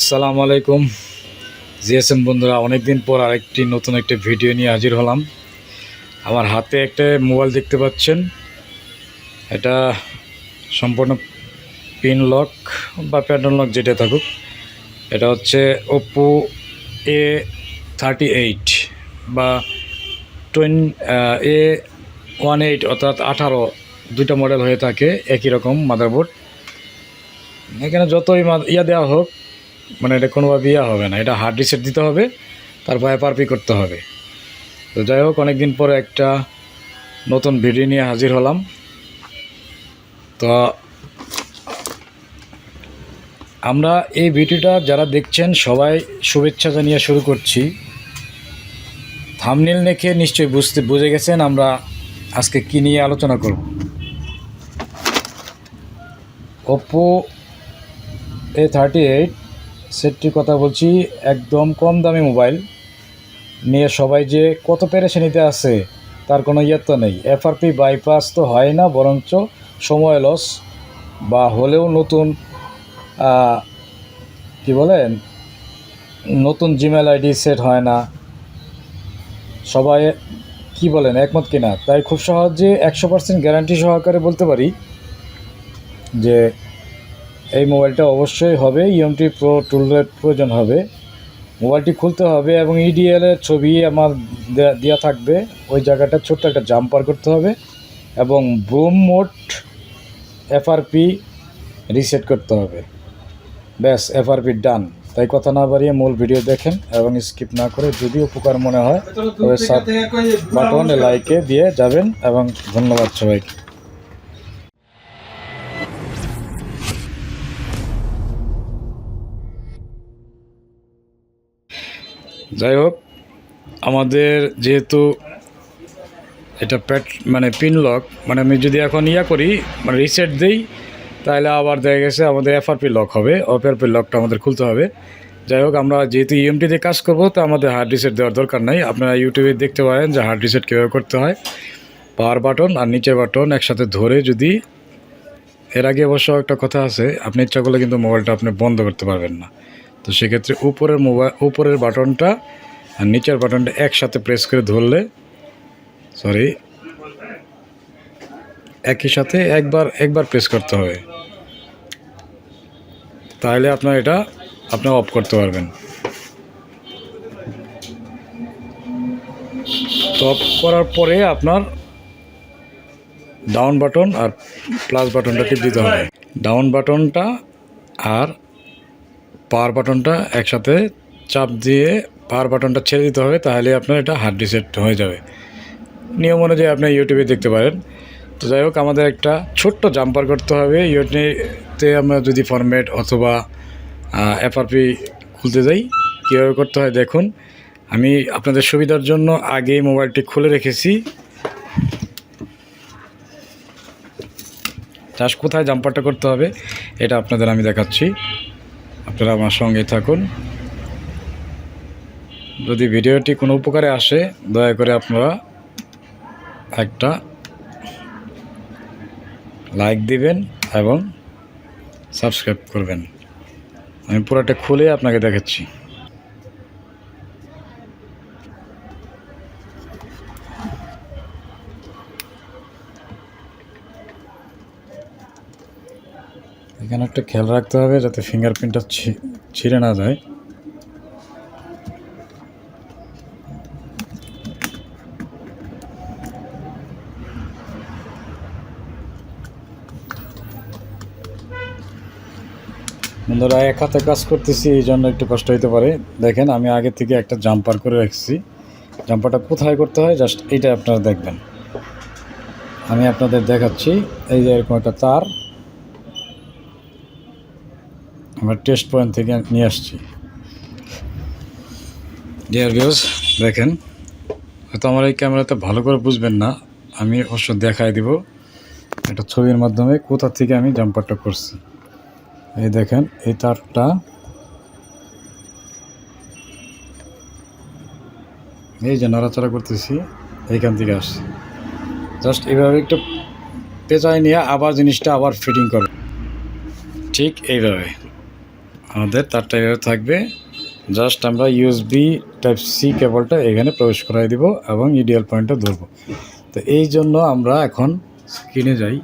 আসসালামু আলাইকুম জিএসএম বন্ধুরা, অনেক দিন পর আরেকটি নতুন একটা ভিডিও নিয়ে হাজির হলাম। আমার হাতে একটা মোবাইল দেখতে পাচ্ছেন। এটা সম্পূর্ণ পিন লক বা প্যাটার্ন লক যেটা থাকুক, এটা হচ্ছে ওপো A38 বা A18 অর্থাৎ 18 দুইটা মডেল হয়ে থাকে, একই রকম মাদারবোর্ড। এখানে যতই দেওয়া হোক, মানে এটা কোনোভাবে হবে না, এটা হার্ড রিসেট দিতে হবে, তারপর এফআরপি করতে হবে। তো যাই হোক, অনেক দিন পরে একটা নতুন ভিডিও নিয়ে হাজির হলাম। তো আমরা এই ভিডিওটা যারা দেখছেন সবাই শুভেচ্ছা জানিয়ে শুরু করছি। থাম্বনেল দেখে নিশ্চয়ই বুঝে গেছেন আমরা আজকে কী নিয়ে আলোচনা করব। ওপো A38 সেটটির কথা বলছি। একদম কম দামি মোবাইল নিয়ে সবাই যে কত পেরেশানিতে আছে তার কোনো তো নেই। এফআরপি বাইপাস তো হয় না, বরঞ্চ সময় লস, বা হলেও নতুন কি বলেন, নতুন জিমেল আইডি সেট হয় না। সবাই কি বলেন, একমত কিনা? তাই খুব সহজে 100% গ্যারান্টি সহকারে বলতে পারি যে এই মোবাইলটা অবশ্যই হবে। ইএমটি প্রো টুলের প্রয়োজন হবে। মোবাইলটি খুলতে হবে এবং ইডিএলের ছবি আমার দেওয়া থাকবে। ওই জায়গাটা ছোট্ট একটা জাম্পার করতে হবে এবং বুম মোড এফআরপি রিসেট করতে হবে। ব্যাস, এফআরপি ডান। তাই কথা না বাড়িয়ে মূল ভিডিও দেখেন এবং স্কিপ না করে যদি উপকার মনে হয় তবে সাব বাটনে লাইকে দিয়ে যাবেন এবং ধন্যবাদ সবাইকে। যাই হোক, আমাদের যেহেতু এটা পিন লক, মানে আমি যদি এখন করি, মানে রিসেট দিই, তাহলে আবার দেখা গেছে আমাদের এফআরপি লক হবে। এফআরপি লকটা আমাদের খুলতে হবে। যাই হোক, আমরা যেহেতু ইএমটি দিয়ে কাজ করবো, তো আমাদের হার্ড রিসেট দেওয়ার দরকার নাই। আপনারা ইউটিউবে দেখতে পারেন যে হার্ড রিসেট কীভাবে করতে হয়। পাওয়ার বাটন আর নিচের বাটন একসাথে ধরে, যদি এর আগে অবশ্য একটা কথা আছে, আপনি ইচ্ছা করলে কিন্তু মোবাইলটা আপনি বন্ধ করতে পারবেন না। তো সেক্ষেত্রে উপরের বাটনটা আর নিচের বাটনটা একসাথে প্রেস করে ধরলে, একই সাথে একবার প্রেস করতে হবে, তাহলে এটা আপনি অফ করতে পারবেন। তো অফ করার পরে আপনার ডাউন বাটন আর প্লাস বাটনটা টিপ দিতে হবে। ডাউন বাটনটা আর পাওয়ার বাটনটা একসাথে চাপ দিয়ে পাওয়ার বাটনটা ছেড়ে দিতে হবে, তাহলে আপনার এটা হার্ড রিসেট হয়ে যাবে। নিয়ম অনুযায়ী আপনি ইউটিউবে দেখতে পারেন। তো যাই হোক, আমাদের একটা ছোট্ট জাম্পার করতে হবে। ইউটিউবে আমরা যদি ফরম্যাট অথবা এফআরপি খুলতে যাই, কীভাবে করতে হয় দেখুন। আমি আপনাদের সুবিধার জন্য আগেই মোবাইলটি খুলে রেখেছি। জাস্ট কোথায় জাম্পারটা করতে হবে এটা আপনাদের আমি দেখাচ্ছি, আপনারা আমার সঙ্গে থাকুন। যদি ভিডিওটি কোনো উপকারে আসে, দয়া করে আপনারা একটা লাইক দিবেন এবং সাবস্ক্রাইব করবেন। আমি পুরোটা খুলে আপনাকে দেখাচ্ছি। এখানে একটা খেয়াল রাখতে হবে যাতে ফিঙ্গারপ্রিন্টটা ছিঁড়ে না যায়। বন্ধুরা, এক হাতে কাজ করতেছি, এই জন্য একটু কষ্ট হতে পারে। দেখেন, আমি আগে থেকে একটা জাম্পার করে রাখছি। জাম্পারটা কোথায় করতে হয় জাস্ট এইটা আপনারা দেখবেন। আমি আপনাদের দেখাচ্ছি। এই যে এরকম একটা তার আমরা টেস্ট পয়েন্ট থেকে নিয়ে আসছি। ডিয়ার ভিউয়ার্স, দেখেন, হয়তো আমার এই ক্যামেরাতে ভালো করে বুঝবেন না, আমি অবশ্য দেখাই দিব একটা ছবির মাধ্যমে কোথা থেকে আমি জাম্পারটা করছি। এই দেখেন, এই তারটা এই যে নাড়াচাড়া করতেছি, এইখান থেকে আসছে। জাস্ট এইভাবে একটু পেঁচায় নিয়ে আবার জিনিসটা আবার ফিটিং করবে, ঠিক এইভাবে। আমাদের তারটা এভাবে থাকবে, জাস্ট আমরা ইউএসবি টাইপ সি কেবলটা এখানে প্রবেশ করাই দিব এবং ইডিয়াল পয়েন্টটা ধরবো। তো এই জন্য আমরা এখন স্ক্রিনে যাই।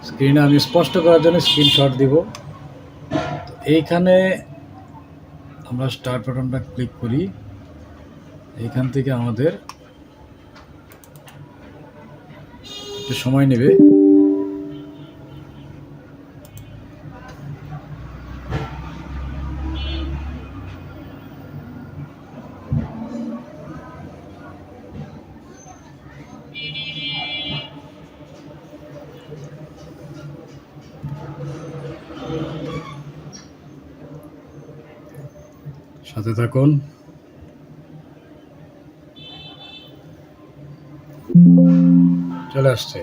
স্ক্রিনে আমি স্পষ্ট করার জন্য স্ক্রিনশট দিব। এইখানে আমরা স্টার্ট বাটনটা ক্লিক করি। এইখান থেকে আমাদের একটু সময় নেবে। সাথে থাকুন। চলে আসছে।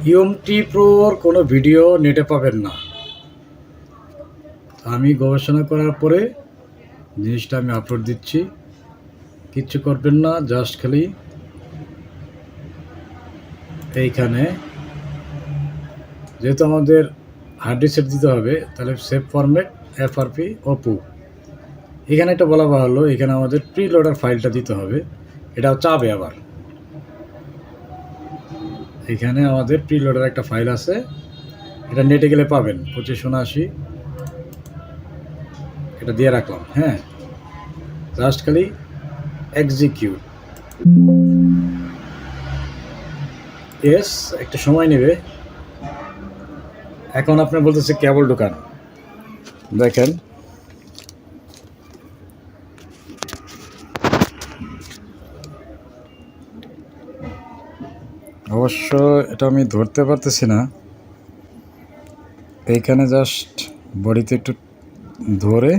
ইউএমটি প্রোর কোনো ভিডিও নেটে পাবেন না। আমি গবেষণা করার পরে জিনিসটা আমি আপলোড দিচ্ছি। কিচ্ছু করবেন না, জাস্ট খালি এইখানে যেহেতু আমাদের হার্ড ডিস্ক সেট দিতে হবে, তাহলে সেভ ফরম্যাট এফআরপি ওপো। এখানে একটা বলা ভালো, এখানে আমাদের প্রি লোডার ফাইলটা দিতে হবে, এটাও চাবে আবার। এখানে আমাদের প্রি লোডার একটা ফাইল আছে, এটা নেটে গেলে পাবেন 2579, এটা দিয়ে রাখলাম। হ্যাঁ, জাস্ট খালি এক্সিকিউট। এস একটু সময় নেবে। এখন আপনি বলতেছে কেবল ঢোকান, দেখেন অবশ্য এটা আমি ধরতে পারতেছি না। এইখানে জাস্ট বডিতে একটু ধরে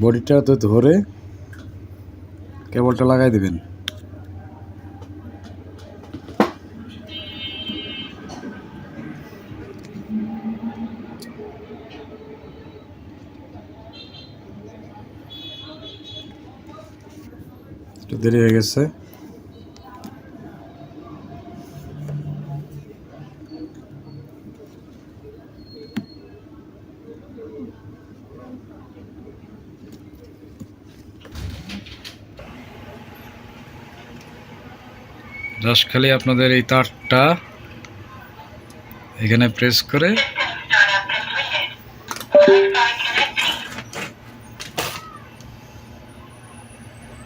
বডিটা তো ধরে কেবলটা লাগাই দেবেন। একটু দেরি হয়ে গেছে। জাস্ট খালি আপনাদের এই তারটা এখানে প্রেস করে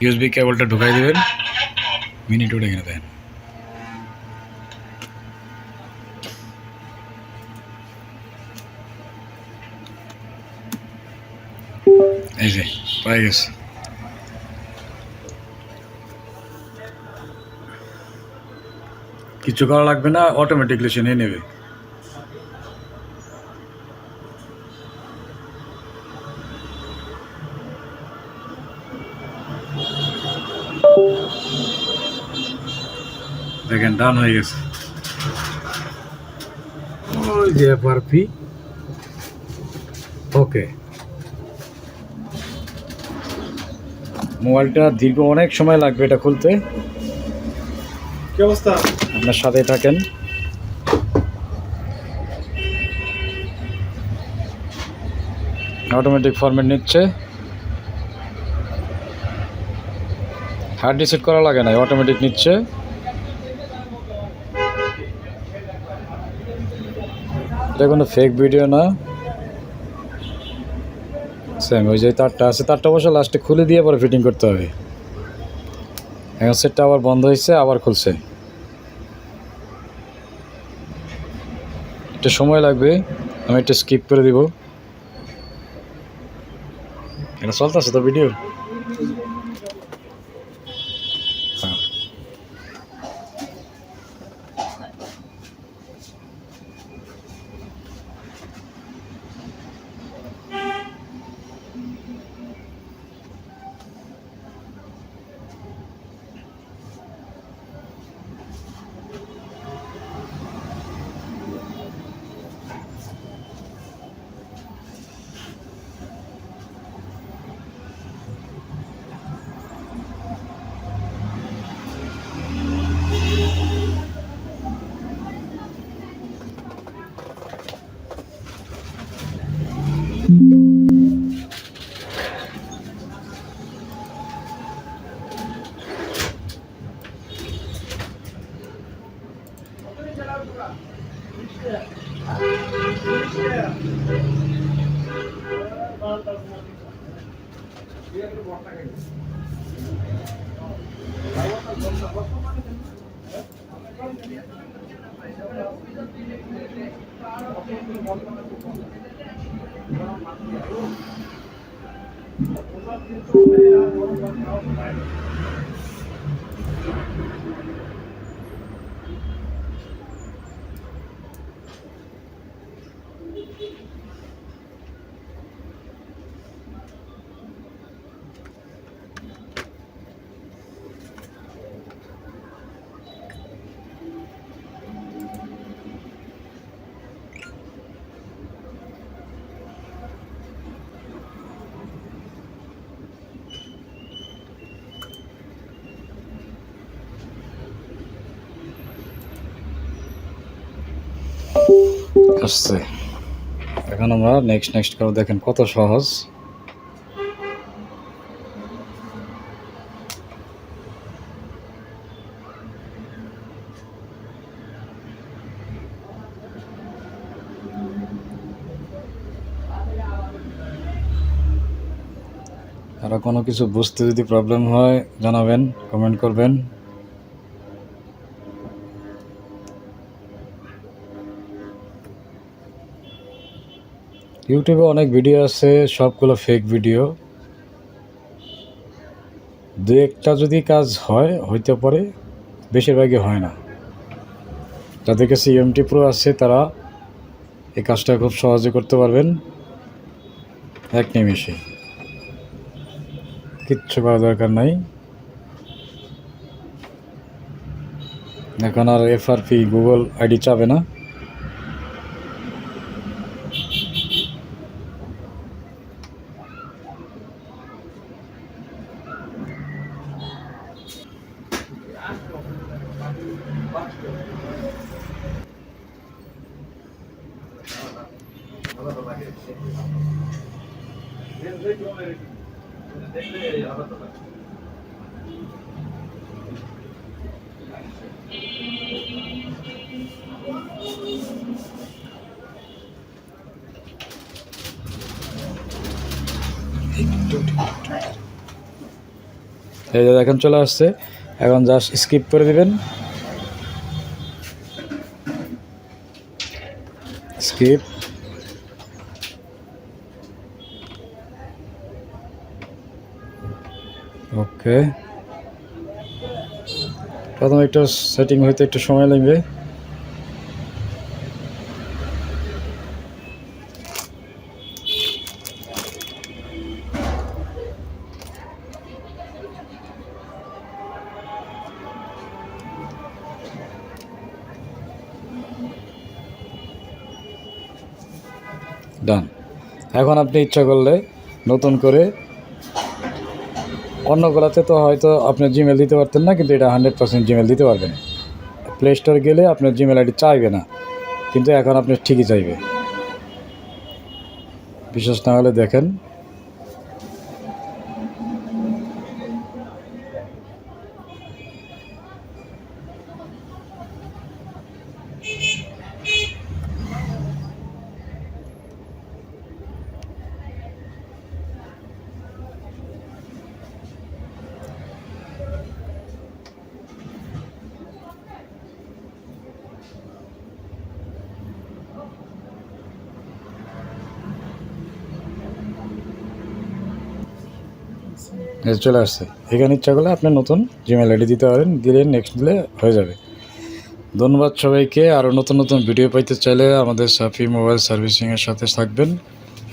ইউএসবি কেবলটা ঢুকাই দিবেন। মিনিট ওটা এখানে দেন। এই যে পাই গেছে। কিছু করা লাগবে না, অটোমেটিকলি সে নিয়ে নেবে। দেখেন ডান হয়ে গেছে। ওই যে এফআরপি ওকে। মোবাইলটা দীর্ঘ অনেক সময় লাগবে এটা খুলতে। কি অবস্থা? আপনার সাথে থাকেন। অটোমেটিক ফরম্যাট নিচ্ছে, হার্ড রিসেট করা লাগে না, অটোমেটিক নিচ্ছে। এটা কোনো ফেক ভিডিও না, সেম ওই যে তারটা আছে, তারটা অবশ্য লাস্টে খুলে দিয়ে পরে ফিটিং করতে হবে। এখন সেটটা আবার বন্ধ হয়েছে, আবার খুলছে, একটু সময় লাগবে। আমি একটু স্কিপ করে দিব। এটা চলতেছে তো ভিডিও। আসছে। এখন আমরা নেক্সট করব। দেখেন কত সহজ। আরো কোনো কিছু বুঝতে যদি প্রবলেম হয় জানাবেন, কমেন্ট করবেন। ইউটিউবে অনেক ভিডিও আছে, সবগুলো ফেক ভিডিও। দু একটা যদি কাজ হইতে পারে, বেশিরভাগই হয় না। যাদের কাছে ইএমটি প্রো আছে তারা এই কাজটা খুব সহজে করতে পারবেন, এক নিমিষে। কিচ্ছু করার দরকার নাই। এখন আর FRP গুগল আইডি চাবে না। এই যে এখন চলে আসছে। এখন জাস্ট স্কিপ করে দিবেন। স্কিপ। ওকে, প্রথমে একটু সেটিং হইতে একটু সময় লাগবে। ডান। এখন আপনি ইচ্ছা করলে নতুন করে অন্যগুলোতে তো হয়তো আপনার জিমেল দিতে পারতেন না, কিন্তু এটা 100% জিমেল দিতে পারবেন। প্লে স্টোরে গেলে আপনার জিমেল আইডি চাইবে না, কিন্তু এখন আপনি ঠিকই চাইবে। বিশ্বাস না হলে দেখেন। চলে আসছে। এখানে ইচ্ছা করলে আপনি নতুন জিমেল আইডি দিতে পারেন, দিলে নেক্সট দিলে হয়ে যাবে। ধন্যবাদ সবাইকে। আরও নতুন ভিডিও পাইতে চাইলে আমাদের সাফি মোবাইল সার্ভিসিংয়ের সাথে থাকবেন,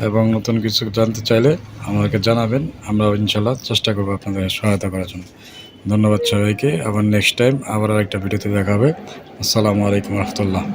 এবং নতুন কিছু জানতে চাইলে আমাকে জানাবেন। আমরা ইনশাল্লাহ চেষ্টা করবো আপনাদের সহায়তা করার জন্য। ধন্যবাদ সবাইকে। আবার নেক্সট টাইম আবার আরেকটা ভিডিওতে দেখা হবে। আসসালামু আলাইকুম রহমতুল্লাহ।